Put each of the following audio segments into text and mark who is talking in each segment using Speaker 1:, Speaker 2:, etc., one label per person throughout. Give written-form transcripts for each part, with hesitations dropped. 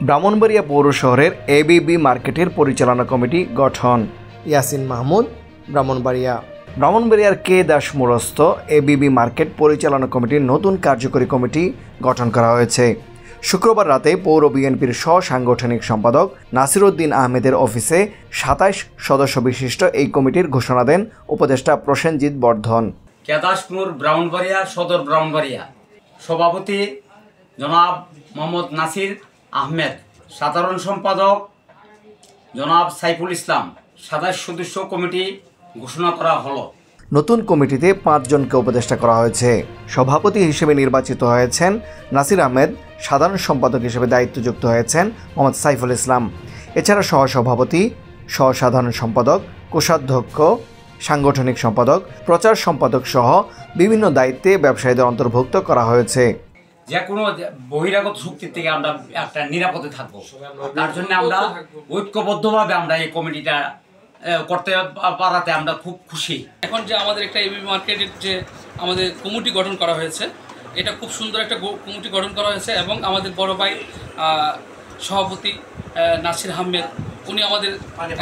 Speaker 1: ব্রাহ্মণবাড়িয়া পৌর শহরের এবিবি মার্কেটের পরিচালনা কমিটি গঠন। ইয়াসিন মাহমুদ, ব্রাহ্মণবাড়িয়ার কে দাস মোড়স্থ এবিবি মার্কেট পরিচালনা কমিটির নতুন কার্যকরী কমিটি গঠন করা হয়েছে। শুক্রবার রাতে পৌর বিএনপির সাংগঠনিক সম্পাদক নাসির উদ্দিন আহমেদের অফিসে ২৭ সদস্য বিশিষ্ট এই কমিটির ঘোষণা দেন উপদেষ্টা প্রসেনজিৎ বর্ধন।
Speaker 2: কেদাসপুর ব্রাহ্মণবাড়িয়া সদর ব্রাহ্মণবাড়িয়া সভাপতি জনাব মোহাম্মদ নাসির আহমেদ, সাধারণ সম্পাদক জনাব সাইফুল ইসলাম, ২৭ সদস্য কমিটি ঘোষণা করা হলো।
Speaker 1: নতুন কমিটিতে ৫ জনকে উপদেষ্টা করা হয়েছে। সভাপতি হিসেবে নির্বাচিত হয়েছেন নাসির আহমেদ, সাধারণ সম্পাদক হিসেবে দায়িত্বযুক্ত হয়েছেন মোহাম্মদ সাইফুল ইসলাম। এছাড়া সহসভাপতি, সাধারণ সম্পাদক, কোষাধ্যক্ষ, সাংগঠনিক সম্পাদক, প্রচার সম্পাদক সহ বিভিন্ন দায়িত্বে ব্যবসায়ীদের অন্তর্ভুক্ত করা হয়েছে।
Speaker 2: যে কোনো বহিরাগত শক্তির থেকে আমরা একটা নিরাপদে থাকবো, তার জন্য আমরা ঐক্যবদ্ধভাবে আমরা এই কমিটিটা করতে পারাতে আমরা খুব খুশি।
Speaker 3: এখন যে আমাদের একটা এবিবি মার্কেটের যে আমাদের কমিটি গঠন করা হয়েছে, এটা খুব সুন্দর একটা কমিটি গঠন করা হয়েছে এবং আমাদের বড় ভাই সভাপতি নাসির আহমেদ, উনি আমাদের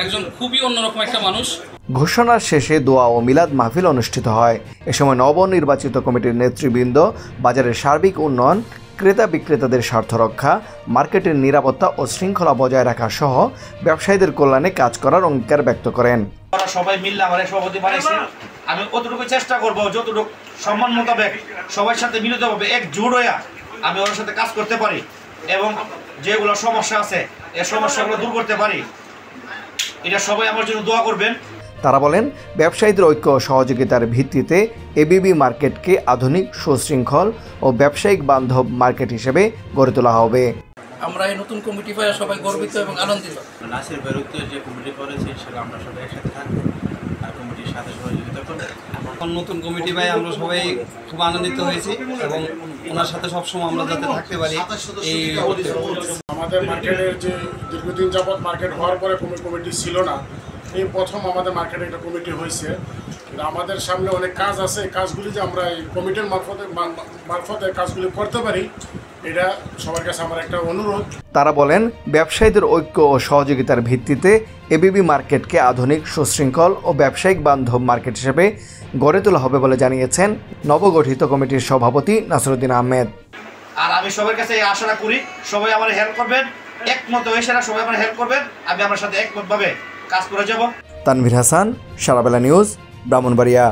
Speaker 3: একজন খুবই অন্যরকম একটা মানুষ।
Speaker 1: ঘোষণার শেষে দোয়া ও মিলাদ মাহফিল অনুষ্ঠিত হয়। এ সময় নবনির্বাচিত কমিটির নেতৃবৃন্দ বাজারের সার্বিক উন্নয়ন, ক্রেতা বিক্রেতাদের স্বার্থ রক্ষা, মার্কেটের নিরাপত্তা ও শৃঙ্খলা বজায় রাখা সহ ব্যবসায়ীদের কল্যাণে কাজ করার অঙ্গীকার ব্যক্ত করেন।
Speaker 4: সবাই মিললে আমার সভাপতি বানাইছে, আমি কতটুকু চেষ্টা করব যতটুকু সম্মান মোতাবেক সবার সাথে মিলিতভাবে একজোট হয়ে আমি ওর সাথে কাজ করতে পারি এবং যেগুলো সমস্যা আছে এই সমস্যাগুলো দূর করতে পারি। এটা সবাই আমার জন্য দোয়া করবেন।
Speaker 1: তারা বলেন, ব্যবসায়ীদের ঐক্য ও সহযোগিতার ভিত্তিতে এবিবি মার্কেটকে আধুনিক, সুশৃঙ্খল ও ব্যবসায়িক বান্ধব মার্কেট হিসেবে গড়ে তোলা হবে।
Speaker 3: আমরা এই নতুন কমিটি পেয়ে সবাই গর্বিত এবং আনন্দিত।
Speaker 5: নাসির বিরুদ্ধে যে কমিটি করেছে সেটা আমরা সবাই একসাথে থাকবো আর কমিটির সাথে সহযোগিতা করবো।
Speaker 6: এখন নতুন কমিটি পাই আমরা সবাই খুব আনন্দিত হয়েছি এবং ওনার সাথে সবসময় আমরা যাতে থাকতে পারি। এই
Speaker 7: আমাদের মার্কেটের যে দীর্ঘদিন যাবৎ মার্কেট হওয়ার পরে কোনো কমিটি ছিল না, এই প্রথম আমাদের মার্কেটে একটা কমিটি হয়েছে। আমাদের সামনে অনেক কাজ আছে, এই কাজগুলি যে আমরা এই কমিটির মারফতে কাজগুলি করতে পারি, এটা সবার কাছে আমার একটা অনুরোধ।
Speaker 1: তারা বলেন, ব্যবসায়ীদের ঐক্য ও সহযোগিতার ভিত্তিতে এবিবি মার্কেটকে আধুনিক, সুশৃঙ্খল ও ব্যবসায়িক বান্ধব মার্কেট হিসেবে গড়ে তোলা হবে বলে জানিয়েছেন নবগঠিত কমিটির সভাপতি নাসির উদ্দিন আহমেদ।
Speaker 4: আর আমি সবার কাছে এই আশা করি সবাই আমার হেল্প করবেন, একমত হয়ে সবাই আমার হেল্প করবেন, আমি আমার সাথে একমতভাবে কাজ করে যাব।
Speaker 1: তানভীর হাসান, সারাবেলা নিউজ, ব্রাহ্মণবাড়িয়া।